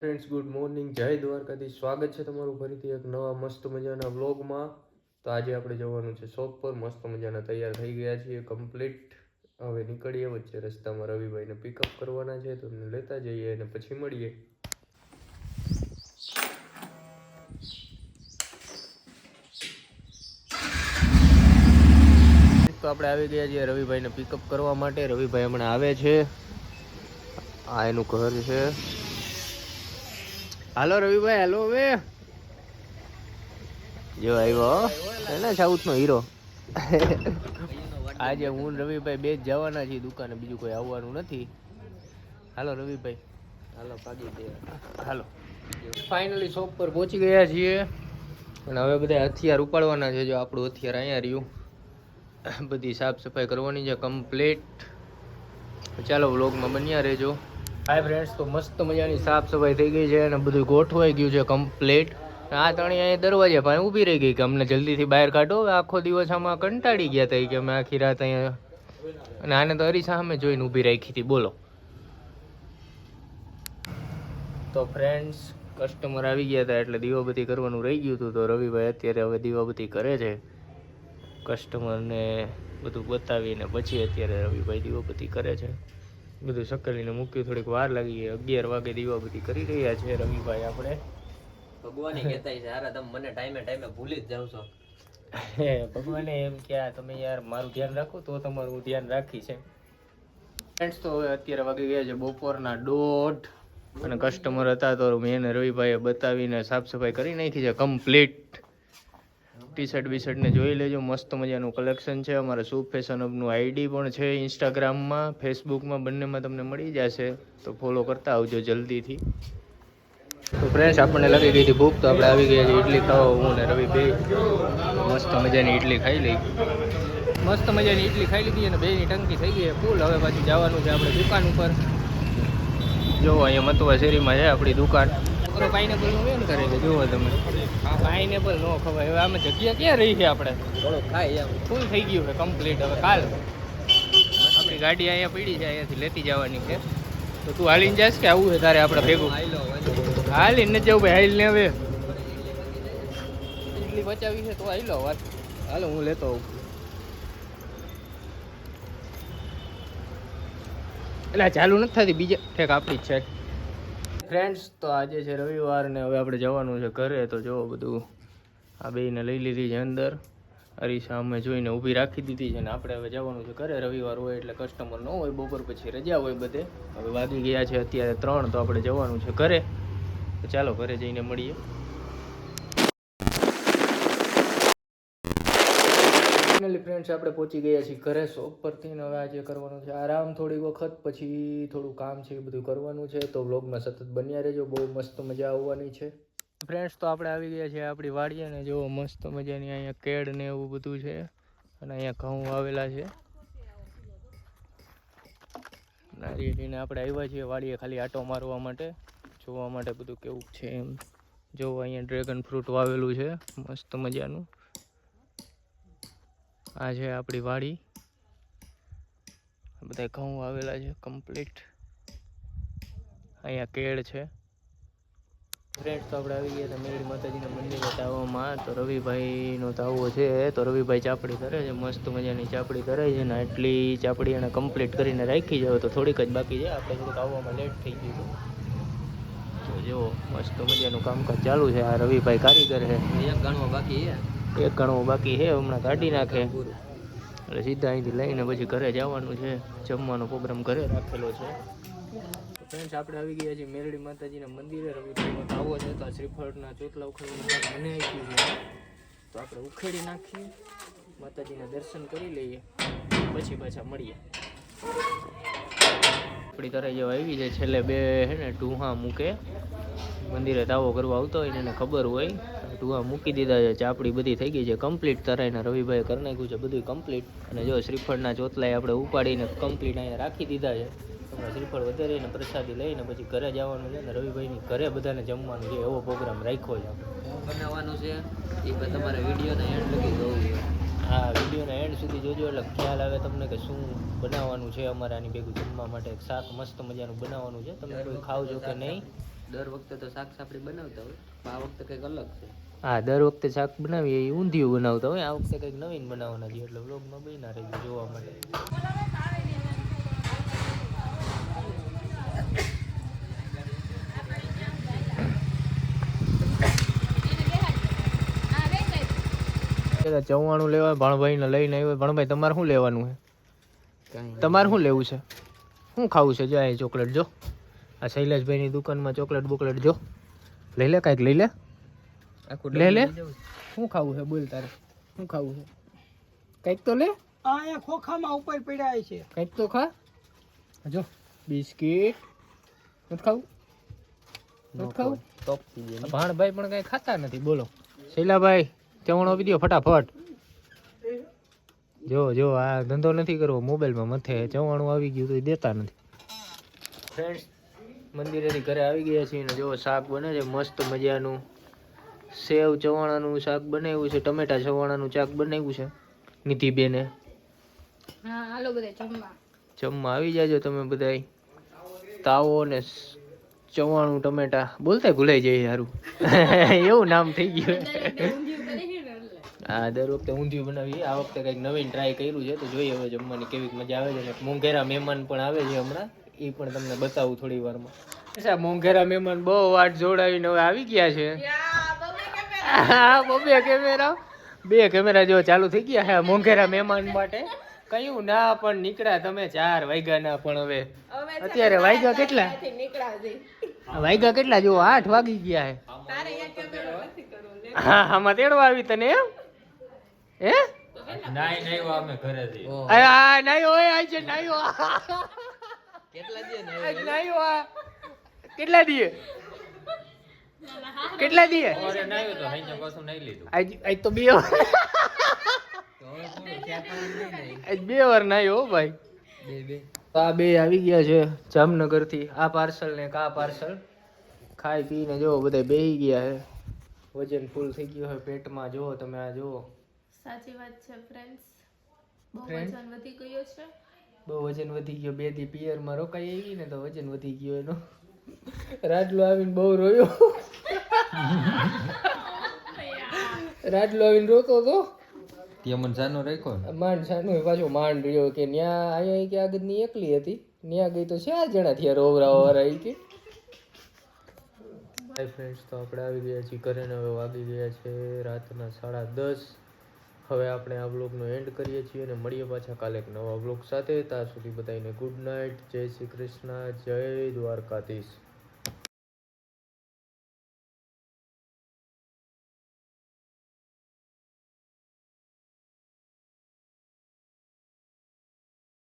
Friends, good morning, જય દ્વારકાધીશ. સ્વાગત છે તમારું ફરીથી એક નવા મસ્ત મજાના વ્લોગમાં. તો આજે આપણે જવાનું છે શોપ પર. મસ્ત મજાના તૈયાર થઈ ગયા છીએ કમ્પ્લીટ. હવે નીકળીએ. વચ્ચે રસ્તામાં રવિભાઈને પિકઅપ કરવાના છે, તો એમને લેતા જઈએ અને પછી મળીએ. તો આપણે આવી ગયા છીએ રવિભાઈને પિકઅપ કરવા માટે. રવિભાઈ હમણાં આવે છે. આ એનું ઘર છે. હાલો રવિભાઈ, હાલો. હવે જો આવ્યો ને સાઉથ નો હીરો. આજે હું રવિભાઈ બે જ જવાના છીએ દુકાને, બીજું કોઈ આવવાનું નથી. હાલો રવિભાઈ, હાલો ભાગી દે. હાલો. ફાઇનલી શોપ પર પહોંચી ગયા છીએ અને હવે બધા હથિયાર ઉપાડવાના છે. જો આપણું હથિયાર અહીંયા રહ્યું. બધી સાફ સફાઈ કરવાની છે કમ્પ્લીટ. ચાલો વ્લોગમાં બન્યા રહેજો. હાય ફ્રેન્ડ્સ, તો મસ્ત મજાની સાફ સફાઈ થઈ ગઈ છે અને બધું ગોઠવાઈ ગયું છે કમ્પ્લીટ. આ ત્રણેય અહીંયા દરવાજે પાસે ઊભી રહી ગઈ કે અમને જલ્દીથી બહાર કાઢો. આખો દિવસ આમાં કંટાળી ગયા હતા કે અમે આખી રાત અહીંયા, અને આને તો અરીસા સામે જોઈને ઊભી રાખી હતી. બોલો. તો ફ્રેન્ડ્સ, કસ્ટમર આવી ગયા હતા એટલે દીવાબત્તી કરવાનું રહી ગયું હતું. તો રવિભાઈ અત્યારે હવે દીવાબત્તી કરે છે. કસ્ટમરને બધું બતાવીને પછી અત્યારે રવિભાઈ દીવાબત્તી કરે છે. બધું સકલીને મૂક્યું, થોડીક વાર લાગી ગઈ. 11 વાગે દીવાબત્તી કરી રહ્યા છે રવિભાઈ. આપણે ભગવાને કહેતા છે યાર તમે મને ટાઈમે ભૂલી જ જાવ છો. ભગવાને એમ કે તમે યાર મારું ધ્યાન રાખો તો તમારું ધ્યાન રાખી છે. ફ્રેન્ડ્સ, તો હવે અત્યારે વાગી ગયા છે બપોરના 1:30 અને કસ્ટમર હતા તો મેં રવિભાઈએ બતાવીને સાફ સફાઈ કરી નાખી છે કમ્પ્લીટ. ટી શર્ટ બીશર્ટ ને જોઈ લેજો, મસ્ત મજાનું કલેક્શન છે. અમારા શુભ ફેશન હબનું આઈડી પણ છે ઇન્સ્ટાગ્રામમાં, ફેસબુકમાં, બંનેમાં તમને મળી જશે. તો ફોલો કરતા આવજો જલ્દીથી. તો ફ્રેન્ડ્સ, આપણને લાગી ગઈ હતી ભૂખ, તો આપણે આવી ગયા છીએ ઇડલી ખાવા. હું ને રવિ બે મસ્ત મજાની ઇડલી ખાઈ લઈ. મસ્ત મજાની ઇડલી ખાઈ લીધી અને બેની ટંકી થઈ ગઈ ફૂલ. હવે પાછું જવાનું છે આપણે દુકાન ઉપર. જો અહીંયા મતવા શેરીમાં છે આપણી દુકાન. છોકરો પાઇનેપલ નું વેન કરે છે, જુઓ તમે. પાઇનેપલ નો ખવાય. હવે આમાં જગ્યા ક્યાં રહી છે? આપણે થોડું ખાઈ એમ ફૂલ થઈ ગયું છે કમ્પ્લીટ. હવે કાલ આપણી ગાડી અહીંયા પડી છે, અહીંયાથી લેતી જવાની છે. તો તું હાલીને જાશ કે આવું છે તારે આપણે ભેગું? હાલીને જવું ભાઈ, હાલ ને. હવે ઇડલી બચાવી છે તો હાલો વાત. હાલો હું લેતો આવું. એટલે ચાલુ નથી થતી બીજે ઠેક આપણી જ છે. ફ્રેન્ડ્સ, તો આજે છે રવિવાર ને હવે આપણે જવાનું છે ઘરે. તો જો બધું આ બેયને લઈ લીધી છે અંદર. અરીસા અમે જોઈને ઊભી રાખી દીધી છે ને આપણે હવે જવાનું છે ઘરે. રવિવાર હોય એટલે કસ્ટમર ન હોય, બપોર પછી રજા હોય બધે. હવે વાગી ગયા છે અત્યારે 3, તો આપણે જવાનું છે ઘરે. તો ચાલો ઘરે જઈને મળીએ. ફાઇનલી ફ્રેન્ડ્સ, આપણે પહોંચી ગયા છીએ ઘરે શોપ પરથી. હવે આજે કરવાનું છે આરામ થોડી વખત, પછી થોડું કામ છે એ બધું કરવાનું છે. તો વ્લોગમાં સતત બન્યા રહેજો, બહુ મસ્ત મજા આવવાની છે. ફ્રેન્ડ્સ, તો આપણે આવી ગયા છીએ આપણી વાડીએ ને જો મસ્ત મજાની અહીંયા કેળ ને એવું બધું છે અને અહીંયા ઘઉં આવેલા છે. નારિયેળીને આપણે આવ્યા છીએ વાડીએ ખાલી આટો મારવા માટે, જોવા માટે બધું કેવું છે એમ. જો અહીંયા ડ્રેગન ફ્રૂટ વાવેલું છે મસ્ત મજાનું. આ છે આપણી વાડી. બધા ઘઉં આવેલા છે કમ્પ્લીટ. અહીંયા કેળ છે. ફ્રેન્ડ્સ, તો આપણે આવી ગયા હતા મેળી માતાજીના મંદિરે તાવામાં. તો રવિભાઈનો તાવો છે, તો રવિભાઈ ચાપડી કરે છે, મસ્ત મજાની ચાપડી કરે છે ને એટલી ચાપડી એને કમ્પ્લીટ કરીને રાખી જાવ. તો થોડીક જ બાકી છે, આપણે થોડુંક આવવામાં લેટ થઈ ગયું હતું. તો જો મસ્ત મજાનું કામકાજ ચાલુ છે. આ રવિભાઈ કારીગર છે. એક ગણવો બાકી છે. એક ગણવો બાકી છે, હમણાં કાઢી નાખે એટલે સીધા અહીંથી લઈને પછી ઘરે જવાનું છે. જમવાનો પ્રોગ્રામ ઘરે રાખેલો છે. ફ્રેન્ડ્સ, આપણે આવી ગયા છીએ મેરડી માતાજીના મંદિરે. રવિભાઈનો તાવો છે તો આ શ્રીફળના ચોટલા ઉખેડવાનું કામ મને આપ્યું છે. તો આપણે ઉખેડી નાખીએ, માતાજીના દર્શન કરી લઈએ, પછી પાછા મળીએ. આપણી તરફ જેવા આવી જાય છેલ્લે બે છે ને ટૂહા મૂકે. મંદિરે તાવો કરવા આવતો હોય ને એને ખબર હોય. ટૂહા મૂકી દીધા છે, ચાપડી બધી થઈ ગઈ છે કમ્પ્લીટ. તરાઈને રવિભાઈએ કરી નાખ્યું છે બધું કમ્પ્લીટ. અને જો શ્રીફળના ચોટલાએ આપણે ઉપાડીને કમ્પ્લીટ અહીંયા રાખી દીધા છે. હમણાં શ્રીફળ વધારીને પ્રસાદી લઈને પછી ઘરે જવાનું છે ને રવિભાઈની ઘરે બધાને જમવાનું છે, એવો પ્રોગ્રામ રાખ્યો છે આપણે. શું બનાવવાનું છે એ તમારે વિડીયોના એન્ડ લગી જોવું છે. હા, વિડીયોના એન્ડ સુધી જોજો એટલે ખ્યાલ આવે તમને કે શું બનાવવાનું છે. અમારે આની ભેગું જમવા માટે શાક મસ્ત મજાનું બનાવવાનું છે. તમે કોઈ ખાવજો કે નહીં દર વખતે તો શાક સાપડી બનાવતા હોય, પણ આ વખતે કંઈક અલગ છે. હા, દર વખતે શાક બનાવીએ એ ઊંધિયું બનાવતા હોય, આ વખતે કંઈક નવીન બનાવવાના છે, એટલે વ્લોગમાં બન્યા રહેજો જોવા માટે. ચવાણું લેવા ભણભાઈને લઈને આવ્યો. ભણભાઈ તમારે શું લેવાનું છે? તમારે શું લેવું છે? શું ખાવું છે? જો આ ચોકલેટ જો, આ શૈલેષભાઈની દુકાનમાં ચોકલેટ બોકલેટ જો, લઈ લે કાંઈક લઈ લે, લે લે. શું ખાવું છે બોલ તારે? શું ખાવું છે? કંઈક તો લે. અહીંયા ખોખામાં ઉપર પડ્યા છે, કંઈક તો ખા. જો બિસ્કિટ નથી ખાવું, નથી ખાવું. ભાણભાઈ પણ કઈ ખાતા નથી. બોલો શૈલાભાઈ, ચવણો આપી દો ફટાફટ. જો જો આ ધંધો નથી કરવો, મોબાઈલમાં મથે ચવાણું આવી ગયું તો દેતા નથી. ફ્રેન્ડ્સ, મંદિરેથી ઘરે આવી ગયા છીએ ને જો શાક બને છે મસ્ત મજાનું. સેવ ચવાણાનું શાક બનાવ્યું છે, ટમેટા ચવાણાનું શાક બનાવ્યું છે નિધિબેને. હા, હાલો બધા જમવા. જમવા આવી જાજો તમે બધાય. તાવો ને ચવાણું ટમેટા બોલતા ભૂલાઈ જાય સારું. એવું નામ થઈ ગયું. હા, દર વખતે ઊંધિયું બનાવીએ, આ વખતે કંઈક નવીન ટ્રાય કર્યું છે તો જોઈએ હવે જમવાની કેવી મજા આવે છે. મોંઘેરા મહેમાન પણ આવે છે હમણાં, એ પણ તમને બતાવું થોડી વારમાં. અચ્છા, મોંઘેરા મહેમાન બહુ વાટ જોડાવીને હવે આવી ગયા છે. હા, બે કેમેરા, બે કેમેરા જો ચાલુ થઈ ગયા છે મોંઘેરા મહેમાન માટે. કયું ના પણ નીકળ્યા તમે 4 વાગ્યા ના, પણ હવે અત્યારે વાગ્યા કેટલા? વાગ્યા કેટલા જો 8 વાગી ગયા છે. હા, આમાં તેડવા આવી તને એમ? હે નાઈ નાઈ અમે ઘરેથી. આ નાયો ઓય આ છે નાયો. કેટલા દે નાયો આ કેટલા દીએ? કેટલા દીએ? ઓરે નાયો તો હાઈ પાછું નહીં લીધું. આજ તો 2 આજ 2 વાર નાયો હો ભાઈ. આ બે આવી ગયા છે જામનગર થી. આ પાર્સલ ને આ પાર્સલ ખાઈ પીને જો બધા બેહી ગયા છે. વજન ફૂલ થઈ ગયો છે પેટમાં. જો તમે આ જો. સાચી વાત છે ફ્રેન્ડ્સ, બહુ Friends? વજન વધી ગયો છે. બહુ વજન વધી ગયો. 2 દી પિયરમાં રોકાઈ આવી ને તો વજન વધી ગયો એનો. રાજલો આવીને બહુ રોયો. રાજલો આવીને રોતો તો. ત્યાં મન સાનો રાખ્યો ને. માંડ સાનું પાછો માંડ રહ્યો કે ન્યા અહીંયા કે આગળની એકલી હતી, ન્યા ગઈ તો 4 જણા થયા રોવરાવા વાળા ઈ કે. હાય ફ્રેન્ડ્સ, તો આપણે આવી ગયા છીએ ઘરે ને હવે વાગી ગયા છે રાતના 10:30. હવે આપણે આ બ્લોગનો એન્ડ કરીએ છીએ અને મળીએ પાછા કાલે એક નવા બ્લોગ સાથે. ત્યાં સુધી બધાને ગુડ નાઇટ, જય શ્રી કૃષ્ણ, જય દ્વારકાધીશ.